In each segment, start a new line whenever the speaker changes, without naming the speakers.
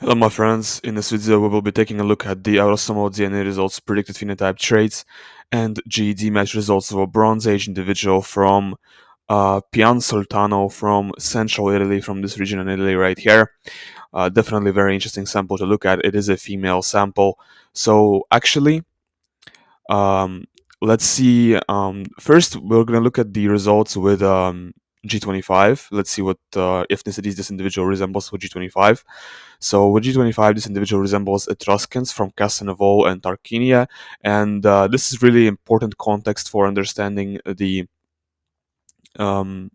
Hello my friends, in this video we will be taking a look at the autosomal DNA results, predicted phenotype traits, and GED match results of a Bronze Age individual from Pian Soltano from central Italy, from this region in Italy right here. Definitely a very interesting sample to look at. It is a female sample. So actually, um, let's see. First, we're going to look at the results with G25. Let's see what ethnicities this individual resembles with G25. So with G25, this individual resembles Etruscans from Casanova and Tarquinia, and this is really important context for understanding um,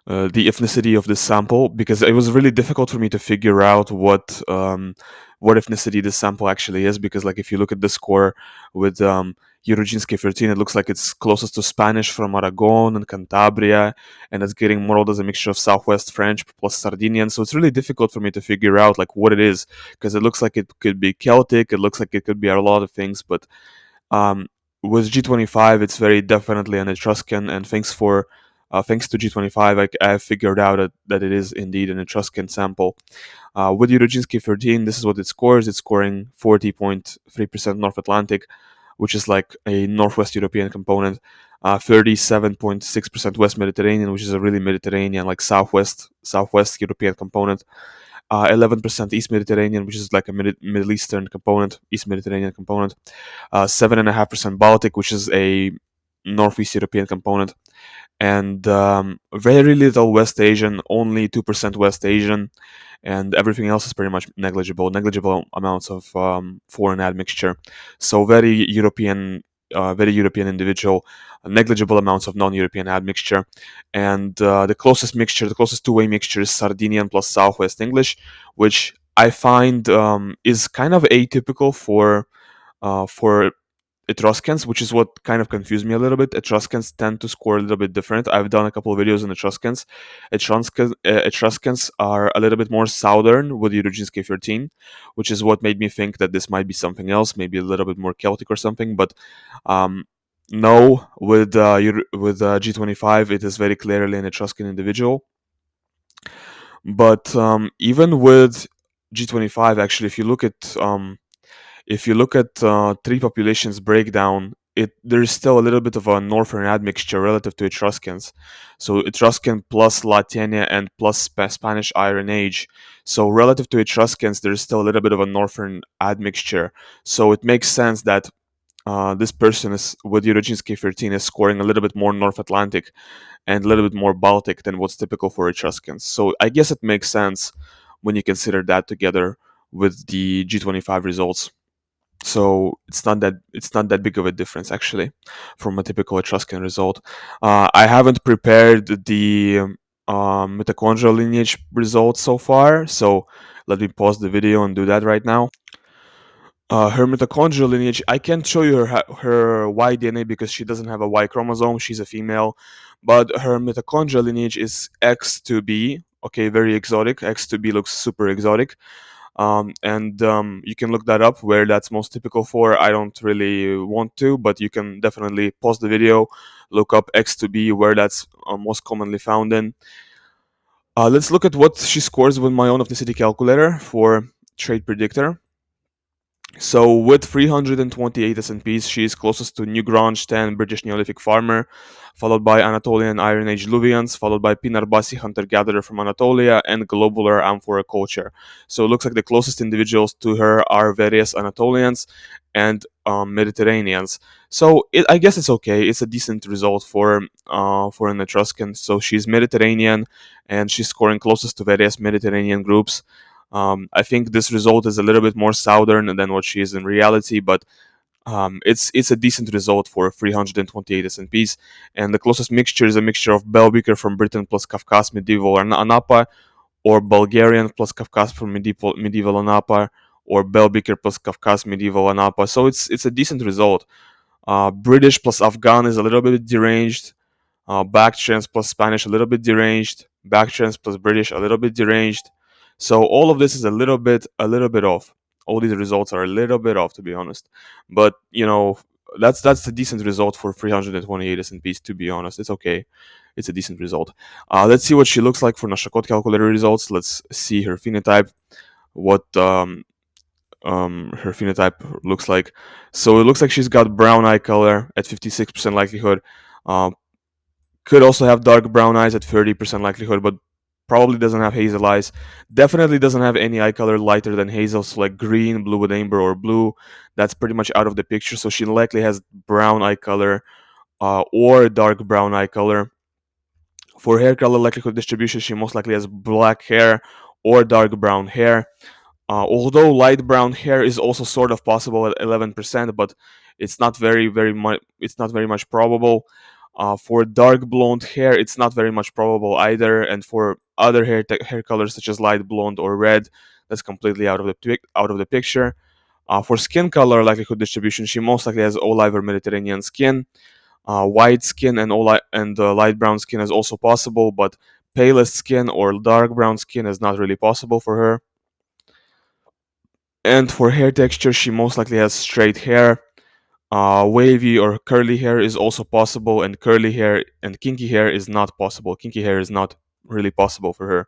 the ethnicity of this sample, because it was really difficult for me to figure out what ethnicity this sample actually is, because like if you look at the score with Euroginski 13, it looks like it's closest to Spanish from Aragon and Cantabria, and it's getting modeled as a mixture of Southwest French plus Sardinian. So it's really difficult for me to figure out like what it is, because it looks like it could be Celtic, it looks like it could be a lot of things, but um, with G25, it's very definitely an Etruscan, and thanks to G25, I figured out that it is indeed an Etruscan sample. With Euroginski 13, this is what it scores. It's scoring 40.3% North Atlantic, which is like a Northwest European component. 37.6% West Mediterranean, which is a really Mediterranean, like Southwest European component. 11% East Mediterranean, which is like a Middle Eastern component, East Mediterranean component. 7.5% Baltic, which is a Northeast European component, and very little West Asian, only 2% West Asian, and everything else is pretty much negligible amounts of foreign admixture. So very European individual, negligible amounts of non-European admixture, and the closest two-way mixture is Sardinian plus Southwest English, which I find is kind of atypical for Etruscans, which is what kind of confused me a little bit. Etruscans tend to score a little bit different. I've done a couple of videos on Etruscans. Etruscans are a little bit more southern with Euroginski 13, which is what made me think that this might be something else, maybe a little bit more Celtic or something. But um, no, with G25, it is very clearly an Etruscan individual. But even with G25, actually, if you look at three populations breakdown, there's still a little bit of a northern admixture relative to Etruscans. So Etruscan plus Latania and plus Spanish Iron Age. So relative to Etruscans, there's still a little bit of a northern admixture. So it makes sense that this person is with Euroginski 13 is scoring a little bit more North Atlantic and a little bit more Baltic than what's typical for Etruscans. So I guess it makes sense when you consider that together with the G25 results. So it's not that big of a difference actually from a typical Etruscan result. I haven't prepared the mitochondrial lineage results so far, so let me pause the video and do that right now. Her mitochondrial lineage, I can't show you her Y DNA because she doesn't have a Y chromosome. She's a female, but her mitochondrial lineage is X to B. Okay, very exotic. X to B looks super exotic. And you can look that up where that's most typical for. I don't really want to, but you can definitely pause the video, look up X to B where that's most commonly found in. Let's look at what she scores with my own ethnicity calculator for trait predictor. So with 328 S&Ps, she is closest to New Grange 10 British Neolithic farmer, followed by Anatolian Iron Age Luvians, followed by Pinarbasi hunter-gatherer from Anatolia, and Globular Amphora culture. So it looks like the closest individuals to her are various Anatolians and Mediterraneans. So I guess it's okay. It's a decent result for an Etruscan. So she's Mediterranean, and she's scoring closest to various Mediterranean groups. I think this result is a little bit more southern than what she is in reality, but it's a decent result for 328 S&Ps. And the closest mixture is a mixture of Belbeker from Britain plus Kafkas medieval Anapa, or Bulgarian plus Kafkas from medieval Anapa, or Belbeker plus Kafkas medieval Anapa. So it's a decent result. British plus Afghan is a little bit deranged. Backtrans plus Spanish a little bit deranged. Backtrans plus British a little bit deranged. So all of this is a little bit off. All these results are a little bit off, to be honest. But that's a decent result for 328 S&Ps. To be honest, it's okay. It's a decent result. Let's see what she looks like for Nashakot calculator results. Let's see her phenotype. what her phenotype looks like. So it looks like she's got brown eye color at 56% likelihood. Um, could also have dark brown eyes at 30% likelihood, but probably doesn't have hazel eyes. Definitely doesn't have any eye color lighter than hazel, so like green, blue with amber, or blue. That's pretty much out of the picture. So she likely has brown eye color or dark brown eye color. For hair color likelihood distribution, she most likely has black hair or dark brown hair. Although light brown hair is also sort of possible at 11%, but it's not very much. It's not very much probable. For dark blonde hair, it's not very much probable either. And for other hair colors such as light blonde or red, that's completely out of the picture. For skin color likelihood distribution, she most likely has olive or Mediterranean skin. White skin and light brown skin is also possible, but palest skin or dark brown skin is not really possible for her. And for hair texture, she most likely has straight hair. Wavy or curly hair is also possible, and curly hair and kinky hair is not possible. Kinky hair is not really possible for her.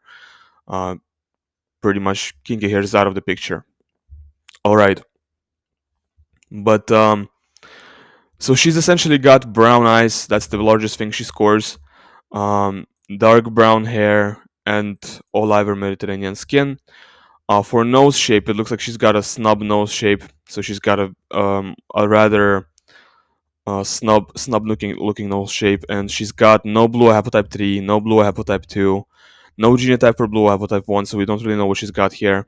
Uh, Pretty much, kinky hair is out of the picture. All right, but so she's essentially got brown eyes. That's the largest thing she scores. Dark brown hair and olive or Mediterranean skin. For nose shape, it looks like she's got a snub nose shape. So she's got a rather snub looking nose shape, and she's got no blue haplotype 3, no blue haplotype 2, no genotype for blue haplotype 1. So we don't really know what she's got here.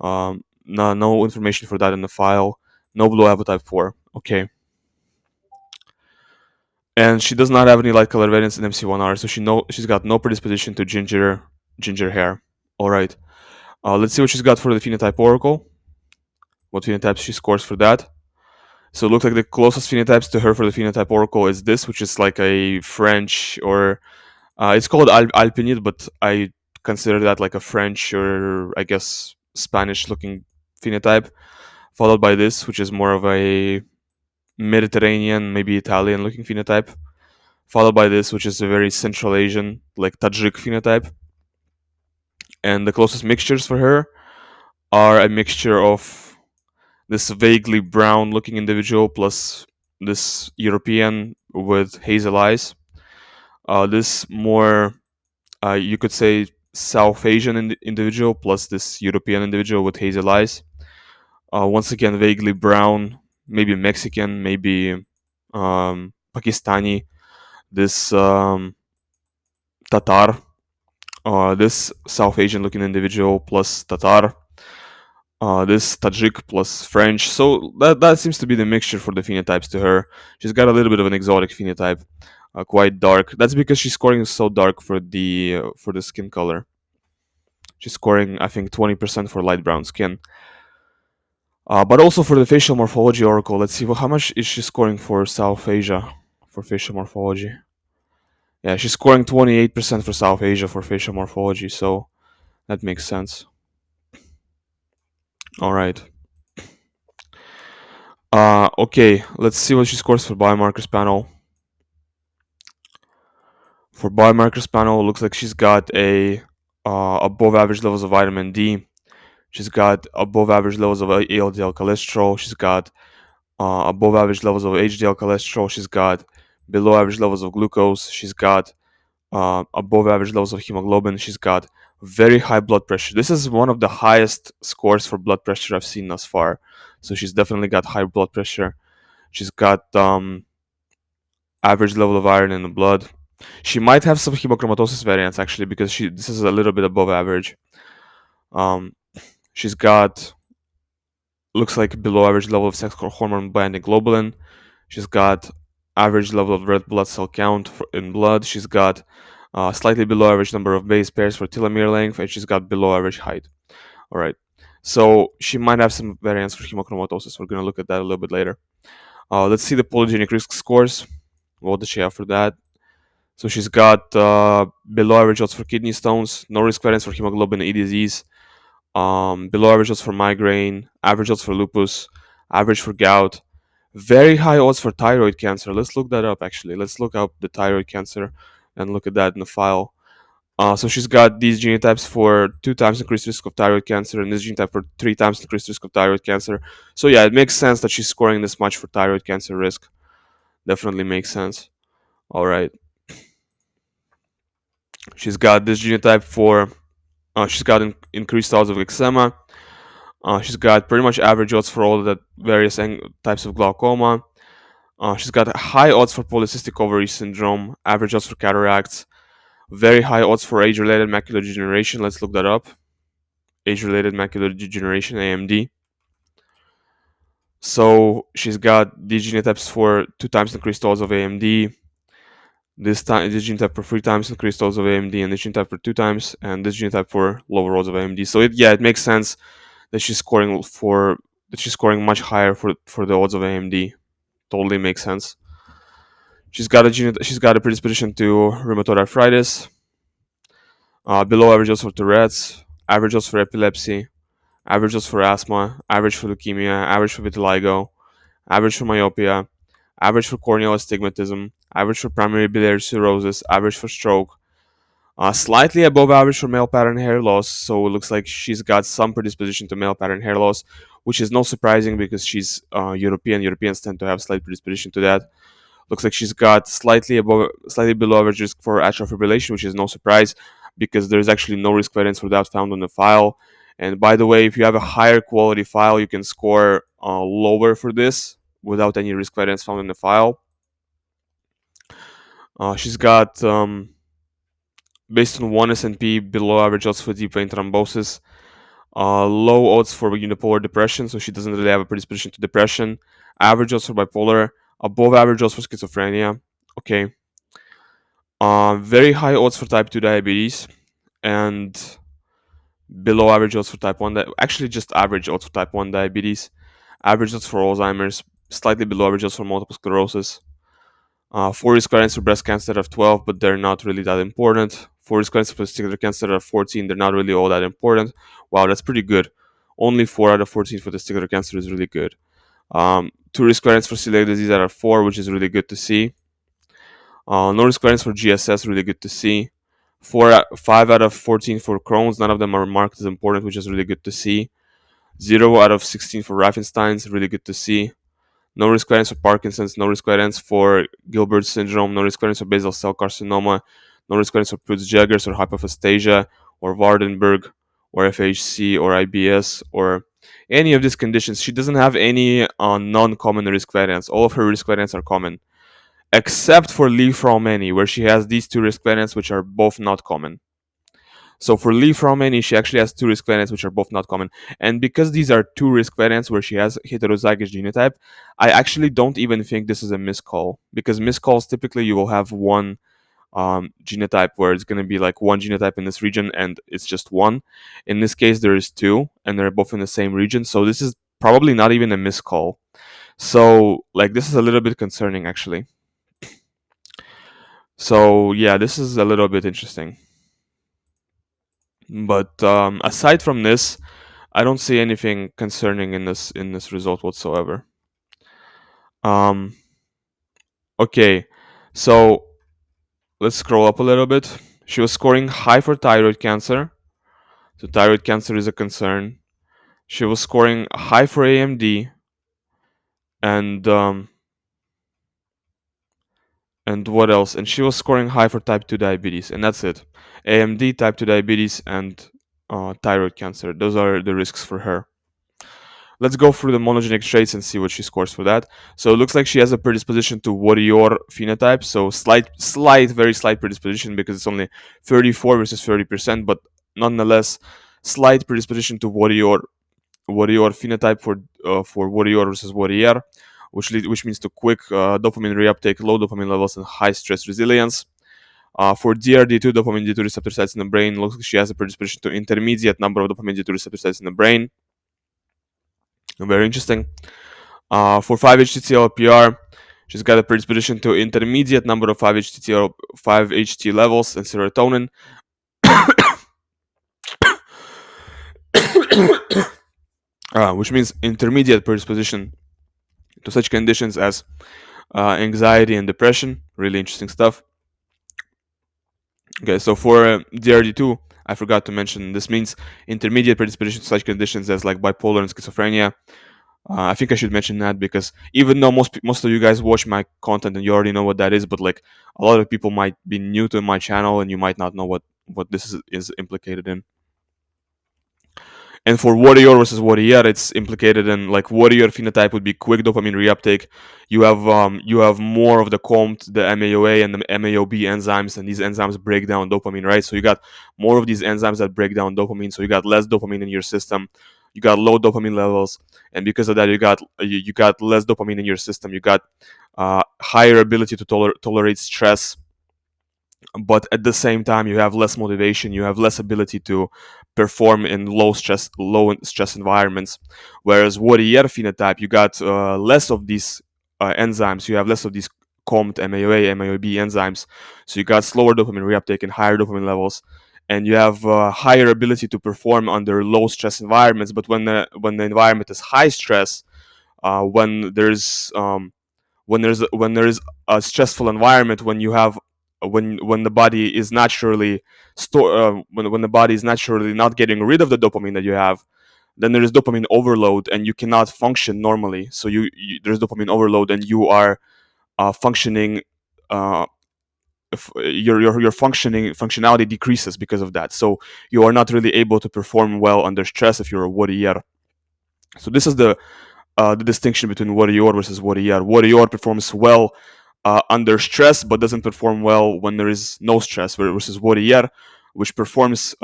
No information for that in the file. No blue haplotype 4. Okay. And she does not have any light color variants in MC1R, so she's got no predisposition to ginger hair. All right. Let's see what she's got for the phenotype oracle. What phenotypes she scores for that. So it looks like the closest phenotypes to her for the phenotype oracle is this, which is like a French or it's called Alpinid, but I consider that like a French or I guess Spanish looking phenotype. Followed by this, which is more of a Mediterranean, maybe Italian looking phenotype. Followed by this, which is a very Central Asian, like Tajik phenotype. And the closest mixtures for her are a mixture of this vaguely brown looking individual plus this European with hazel eyes. This more, you could say, South Asian individual plus this European individual with hazel eyes. Once again, vaguely brown, maybe Mexican, maybe Pakistani. This Tatar, this South Asian looking individual plus Tatar, this Tajik plus French. So that seems to be the mixture for the phenotypes to her. She's got a little bit of an exotic phenotype, quite dark. That's because she's scoring so dark for the skin color. She's scoring, I think, 20% for light brown skin. But also for the facial morphology oracle, let's see how much is she scoring for South Asia for facial morphology. Yeah, she's scoring 28% for South Asia for facial morphology, so that makes sense. All right. Okay, let's see what she scores for biomarkers panel. For biomarkers panel, it looks like she's got a above average levels of vitamin D. She's got above average levels of LDL cholesterol. She's got above average levels of HDL cholesterol. She's got below average levels of glucose. She's got above average levels of hemoglobin. She's got very high blood pressure. This is one of the highest scores for blood pressure I've seen thus far. So she's definitely got high blood pressure. She's got average level of iron in the blood. She might have some hemochromatosis variants actually because this is a little bit above average. She's got looks like below average level of sex hormone binding globulin. She's got average level of red blood cell count in blood. She's got slightly below average number of base pairs for telomere length, and she's got below average height. All right. So she might have some variants for hemochromatosis. We're going to look at that a little bit later. Let's see the polygenic risk scores. What does she have for that? So she's got below average odds for kidney stones, no risk variance for hemoglobin E disease, below average odds for migraine, average odds for lupus, average for gout, very high odds for thyroid cancer. Let's look that up actually. Let's look up the thyroid cancer and look at that in the file. So she's got these genotypes for 2 times increased risk of thyroid cancer and this genotype for 3 times increased risk of thyroid cancer. So yeah, it makes sense that she's scoring this much for thyroid cancer risk. Definitely makes sense. All right. She's got this genotype for, she's got increased odds of eczema. She's got pretty much average odds for all the various types of glaucoma. She's got high odds for polycystic ovary syndrome, average odds for cataracts, very high odds for age-related macular degeneration. Let's look that up. Age-related macular degeneration, AMD. So she's got these genotypes for 2 times increased odds of AMD. This genotype for 3 times increased odds of AMD, and this genotype for 2 times, and this genotype for lower odds of AMD. So it makes sense that she's scoring much higher for the odds of AMD. Totally makes sense. She's got a predisposition to rheumatoid arthritis, below average odds for Tourette's, average odds for epilepsy, average odds for asthma, average for leukemia, average for vitiligo, average for myopia, average for corneal astigmatism, average for primary biliary cirrhosis, average for stroke, slightly above average for male pattern hair loss. So it looks like she's got some predisposition to male pattern hair loss, which is not surprising because she's European. Europeans tend to have slight predisposition to that. Looks like she's got slightly below average risk for atrial fibrillation, which is no surprise because there's actually no risk variance for that found on the file. And by the way, if you have a higher quality file, you can score lower for this without any risk variance found in the file. She's got, based on one S&P, below average odds for deep vein thrombosis, low odds for unipolar depression, so she doesn't really have a predisposition to depression. Average odds for bipolar, above average odds for schizophrenia. Okay. Very high odds for type 2 diabetes, and below average odds for type 1. Actually, just average odds for type 1 diabetes. Average odds for Alzheimer's, slightly below average odds for multiple sclerosis. 4 risk variants for breast cancer of 12, but they're not really that important. 4 risk variants for testicular cancer of 14, they're not really all that important. Wow, that's pretty good. Only 4 out of 14 for testicular cancer is really good. 2 risk variants for celiac disease out of 4, which is really good to see. No risk variants for GSS, really good to see. 5 out of 14 for Crohn's, none of them are marked as important, which is really good to see. 0 out of 16 for Riefenstein's, really good to see. No risk variance for Parkinson's, no risk variance for Gilbert syndrome, no risk variance for basal cell carcinoma, no risk variance for Peutz-Jeghers or hypophastasia or Vardenberg or FHC or IBS or any of these conditions. She doesn't have any non-common risk variants. All of her risk variants are common, except for Lee-Fraumeni, where she has these 2 risk variants which are both not common. So for Lee-Fraumeni, she actually has 2 risk variants which are both not common. And because these are 2 risk variants where she has heterozygous genotype, I actually don't even think this is a miscall. Because miscalls, typically you will have one genotype where it's going to be like one genotype in this region and it's just one. In this case, there is 2 and they're both in the same region. So this is probably not even a miscall. So like this is a little bit concerning actually. So yeah, this is a little bit interesting. But aside from this, I don't see anything concerning in this result whatsoever. Um, okay, so let's scroll up a little bit. She was scoring high for thyroid cancer, so thyroid cancer is a concern. She was scoring high for AMD, and what else? And she was scoring high for type 2 diabetes, and that's it. AMD, type 2 diabetes, and thyroid cancer. Those are the risks for her. Let's go through the monogenic traits and see what she scores for that. So it looks like she has a predisposition to warrior phenotype. So very slight predisposition because it's only 34 versus 30%, but nonetheless, slight predisposition to warrior phenotype for warrior versus warrior, which means to quick dopamine reuptake, low dopamine levels, and high stress resilience. For DRD2, dopamine D2 receptor sites in the brain, looks like she has a predisposition to intermediate number of dopamine D2 receptor sites in the brain. Very interesting. For 5-HTTL-PR, she's got a predisposition to intermediate number of 5-HT levels and serotonin. Which means intermediate predisposition to such conditions as anxiety and depression. Really interesting stuff. Okay, so for DRD2, I forgot to mention this means intermediate predisposition to such conditions as like bipolar and schizophrenia. I think I should mention that because even though most of you guys watch my content and you already know what that is, but like a lot of people might be new to my channel and you might not know what this is implicated in. And for warrior versus warrior, it's implicated in like warrior phenotype would be quick dopamine reuptake. You have more of the COMT, the MAOA, and the MAOB enzymes, and these enzymes break down dopamine, right? So you got more of these enzymes that break down dopamine. So you got less dopamine in your system. You got low dopamine levels, and because of that, you got less dopamine in your system. You got higher ability to tolerate stress, but at the same time you have less motivation, you have less ability to perform in low stress environments. Whereas warrior phenotype, you got less of these enzymes, you have less of these COMT, MAOA, MAOB enzymes, so you got slower dopamine reuptake and higher dopamine levels, and you have higher ability to perform under low stress environments. But when the environment is high stress, when there's a stressful environment, when you have when the body is naturally when the body is naturally not getting rid of the dopamine that you have, then there is dopamine overload and you cannot function normally. So there's dopamine overload and you are functioning uh, your functionality decreases because of that. So you are not really able to perform well under stress if you're a warrior. So this is the distinction between warrior versus warrior. Warrior performs well under stress, but doesn't perform well when there is no stress, versus warrior, which performs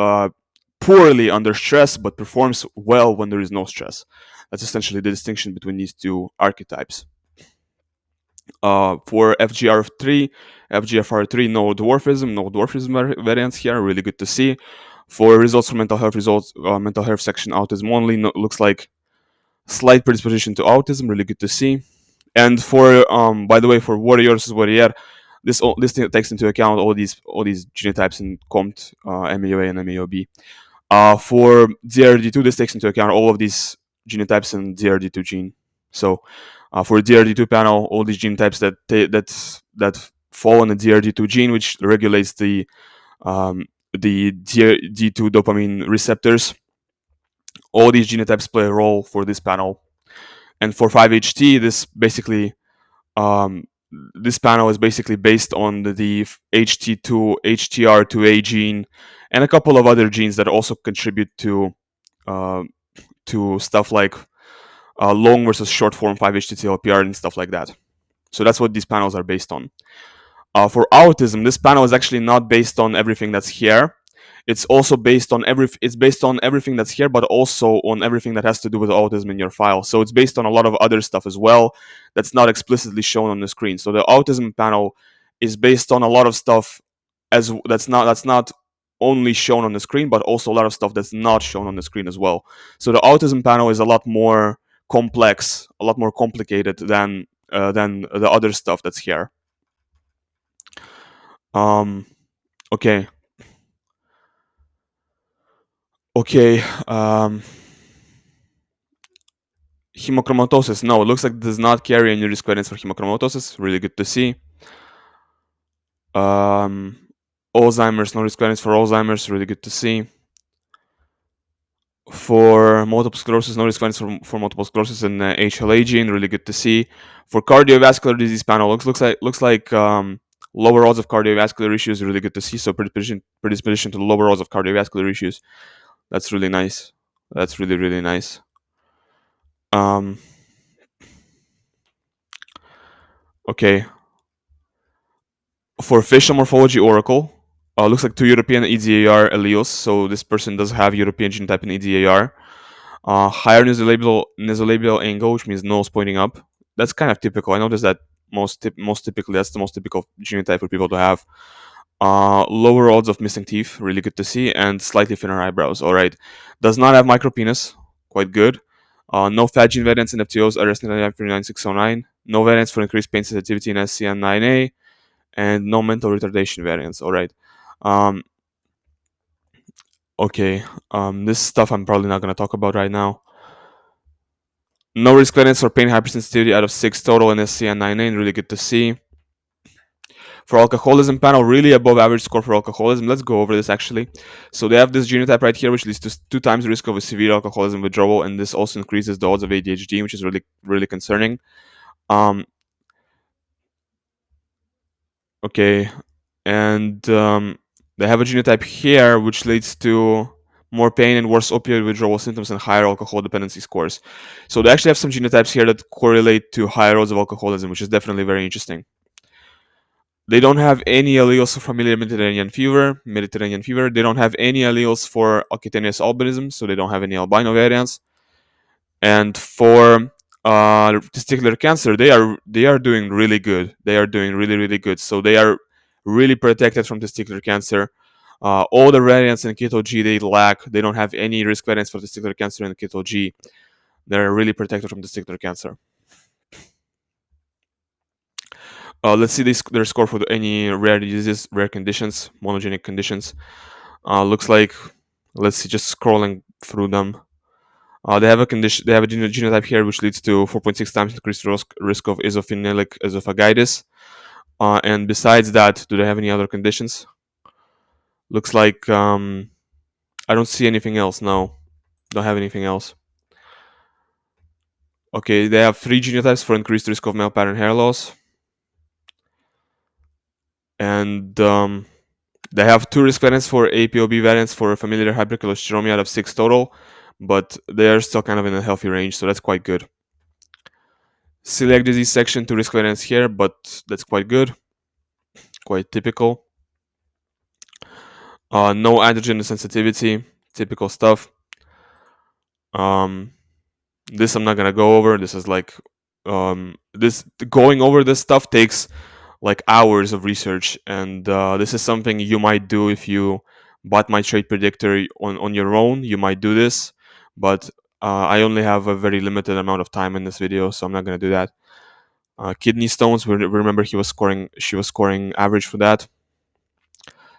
poorly under stress, but performs well when there is no stress. That's essentially the distinction between these two archetypes. For FGFR3, no dwarfism variants here. Really good to see. For results for mental health section, autism only. Looks like slight predisposition to autism. Really good to see. And for by the way, for warrior versus warrior, this thing takes into account all these genotypes in COMT, MAOA, and MAOB. For DRD2, this takes into account all of these genotypes in DRD2 gene. So for DRD2 panel, all these genotypes that fall on the DRD2 gene, which regulates the DRD2 dopamine receptors, all these genotypes play a role for this panel. And for 5-HT, um, this panel is basically based on the HT2, HTR2A gene, and a couple of other genes that also contribute uh, to stuff like long versus short form 5-HT-TLPR and stuff like that. So that's what these panels are based on. For autism, this panel is actually not based on everything that's here. It's also based on everything that's here, but also on everything that has to do with autism in your file. So it's based on a lot of other stuff as well that's not explicitly shown on the screen. So the autism panel is based on a lot of stuff that's not only shown on the screen, but also a lot of stuff that's not shown on the screen as well. So the autism panel is a lot more complex, a lot more complicated than the other stuff that's here. Um, okay. Okay. Hemochromatosis. No, it looks like it does not carry any risk variance for hemochromatosis. Really good to see. Um, Alzheimer's, no risk variance for Alzheimer's. Really good to see. For multiple sclerosis, no risk variance for multiple sclerosis and HLA gene. Really good to see. For cardiovascular disease panel, looks like lower odds of cardiovascular issues. Really good to see. So predisposition to lower odds of cardiovascular issues. That's really nice. That's really nice. Okay. For facial morphology oracle, looks like 2 European EDAR alleles, so this person does have European genotype in EDAR. Higher nasolabial angle, which means nose pointing up. That's kind of typical. I noticed that most typically that's the most typical genotype for people to have. Lower odds of missing teeth, really good to see, and slightly thinner eyebrows. All right, does not have micropenis, quite good. No fat gene variants in FTOs, RS99609. No variants for increased pain sensitivity in SCN9A, and no mental retardation variants. All right. Um, okay. This stuff I'm probably not going to talk about right now. No risk variants for pain hypersensitivity out of 6 total in SCN9A, really good to see. For alcoholism panel, really above average score for alcoholism. Let's go over this actually. So they have this genotype right here, which leads to 2 times the risk of a severe alcoholism withdrawal, and this also increases the odds of ADHD, which is really, really concerning. Okay, and they have a genotype here, which leads to more pain and worse opioid withdrawal symptoms and higher alcohol dependency scores. So they actually have some genotypes here that correlate to higher odds of alcoholism, which is definitely very interesting. They don't have any alleles for familiar Mediterranean fever. They don't have any alleles for cutaneous albinism, so they don't have any albino variants. And for testicular cancer, they are doing really good. They are doing really, really good. So they are really protected from testicular cancer. All the variants in keto G they lack. They don't have any risk variants for testicular cancer in keto G. They're really protected from testicular cancer. Let's see their score for any rare diseases, rare conditions, monogenic conditions. Looks like, let's see, just scrolling through them. They have a condition. They have a genotype here, which leads to 4.6 times increased risk of eosinophilic esophagitis. And besides that, do they have any other conditions? Looks like I don't see anything else. No, don't have anything else. Okay, they have 3 genotypes for increased risk of male pattern hair loss, and they have 2 risk variants for APOB variants for familiar hypercholesteremia out of 6 total, but they are still kind of in a healthy range, so that's quite good. Celiac disease section, 2 risk variants here, but that's quite good, quite typical. No androgen sensitivity, typical stuff. This I'm not gonna go over. This is like this going over this stuff takes like hours of research, and this is something you might do if you bought my trait predictor on your own. You might do this, but I only have a very limited amount of time in this video, so I'm not gonna do that. Kidney stones. Remember, she was scoring average for that.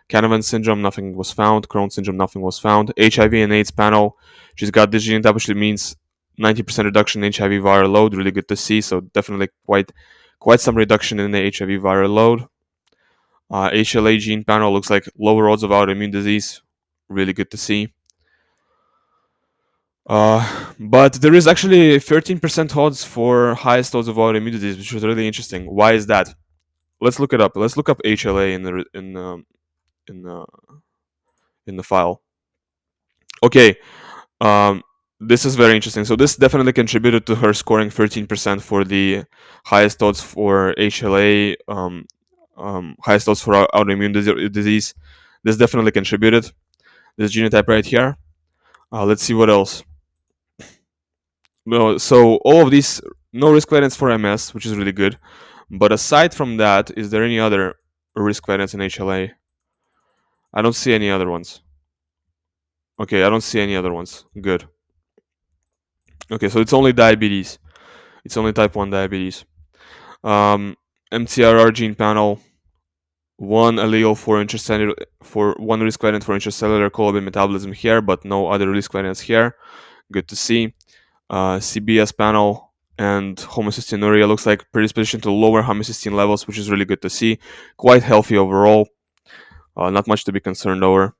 Canavan syndrome, nothing was found. Crohn's syndrome, nothing was found. HIV and AIDS panel, she's got this genotype, which means 90% reduction in HIV viral load. Really good to see. So definitely quite some reduction in the HIV viral load. HLA gene panel looks like lower odds of autoimmune disease. Really good to see. But there is actually 13% odds for highest odds of autoimmune disease, which was really interesting. Why is that? Let's look it up. Let's look up HLA in the file. Okay, this is very interesting. So this definitely contributed to her scoring 13% for the highest odds for HLA, highest odds for autoimmune disease. This definitely contributed. This genotype right here. Let's see what else. No, so all of these, no risk variants for MS, which is really good. But aside from that, is there any other risk variants in HLA? I don't see any other ones. Okay, I don't see any other ones. Good. Okay, so it's only diabetes. It's only type 1 diabetes. MTRR gene panel, 1 allele for 1 risk variant for intracellular collagen metabolism here, but no other risk variants here. Good to see. CBS panel and homocystinuria looks like predisposition to lower homocysteine levels, which is really good to see. Quite healthy overall. Not much to be concerned over.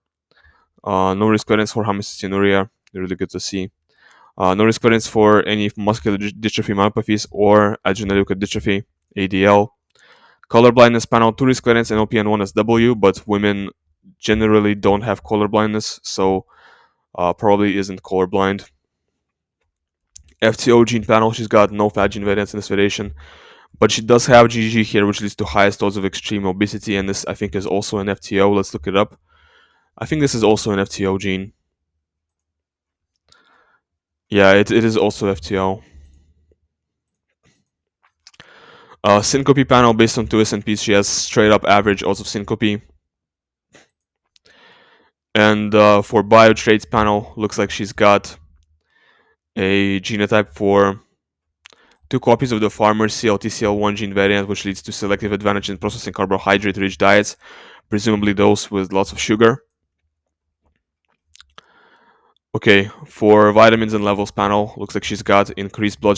No risk variants for homocystinuria. Really good to see. No risk variants for any muscular dystrophy myopathies or adrenoleukin dystrophy, ADL. Color blindness panel, 2 risk variants and OPN1SW, but women generally don't have color blindness, so probably isn't colorblind. FTO gene panel, she's got no fat gene variants in this variation, but she does have GG here, which leads to highest odds of extreme obesity, and this I think is also an FTO. Let's look it up. I think this is also an FTO gene. Yeah, it is also FTO. Syncope panel based on 2 SNPs, she has straight up average odds of syncope. And for biotraits panel, looks like she's got a genotype for 2 copies of the farmer CLT-CL1 gene variant, which leads to selective advantage in processing carbohydrate-rich diets, presumably those with lots of sugar. Okay, for vitamins and levels panel, looks like she's got increased blood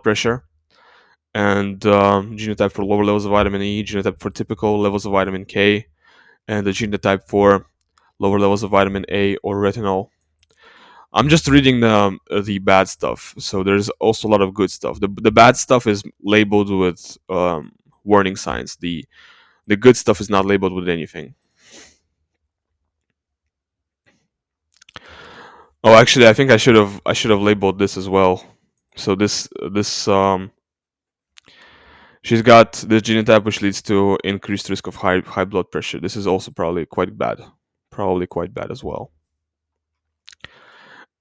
pressure, and genotype for lower levels of vitamin E, genotype for typical levels of vitamin K, and the genotype for lower levels of vitamin A or retinol. I'm just reading the bad stuff, so there's also a lot of good stuff. The bad stuff is labeled with warning signs. The good stuff is not labeled with anything. Oh, actually, I think I should have labeled this as well. So this she's got this genotype which leads to increased risk of high blood pressure. This is also probably quite bad, as well.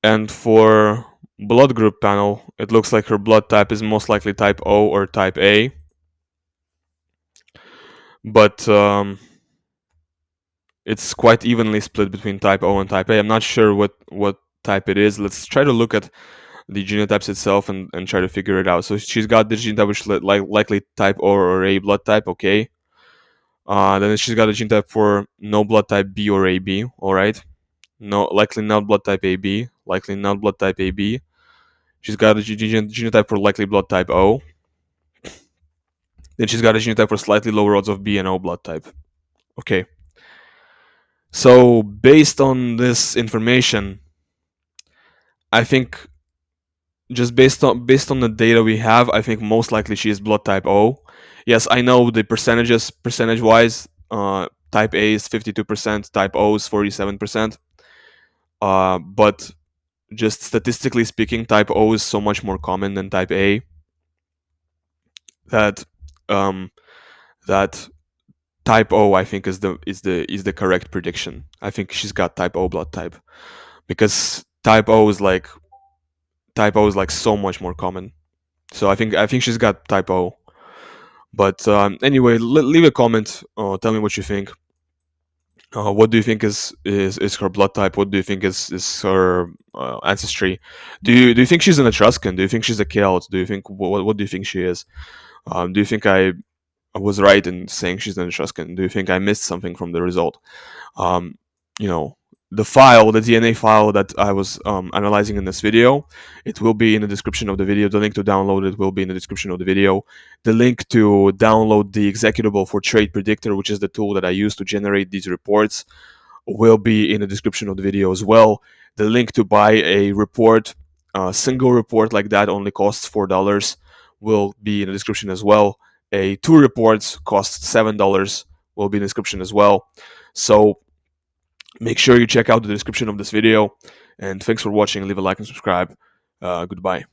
And for blood group panel, it looks like her blood type is most likely type O or type A. But it's quite evenly split between type O and type A. I'm not sure what type it is. Let's try to look at the genotypes itself and try to figure it out. So she's got the genotype which likely type O or A blood type. Okay. Then she's got a genotype for no blood type B or AB. All right. No, likely not blood type AB. Likely not blood type AB. She's got a genotype for likely blood type O. Then she's got a genotype for slightly lower odds of B and O blood type. Okay. So based on this information, I think just based on the data we have, I think most likely she is blood type O. Yes, I know the percentage wise, type A is 52%, type O is 47%. But just statistically speaking, type O is so much more common than type A that um, that type O I think is the correct prediction. I think she's got type O blood type because type O is like so much more common. So I think she's got type O. But anyway, leave a comment. Tell me what you think. What do you think is her blood type? What do you think is her ancestry? Do you think she's an Etruscan? Do you think she's a Celt? Do you think what do you think she is? Do you think I was right in saying she's an Etruscan? Do you think I missed something from the result? Um, you know, the DNA file that I was analyzing in this video, it will be in the description of the video. The link to download it will be in the description of the video. The link to download the executable for Trait Predictor, which is the tool that I use to generate these reports, will be in the description of the video as well. The link to buy a report, a single report like that only costs $4, will be in the description as well. A 2 reports cost $7, will be in the description as well. So make sure you check out the description of this video. And thanks for watching. Leave a like and subscribe. Goodbye.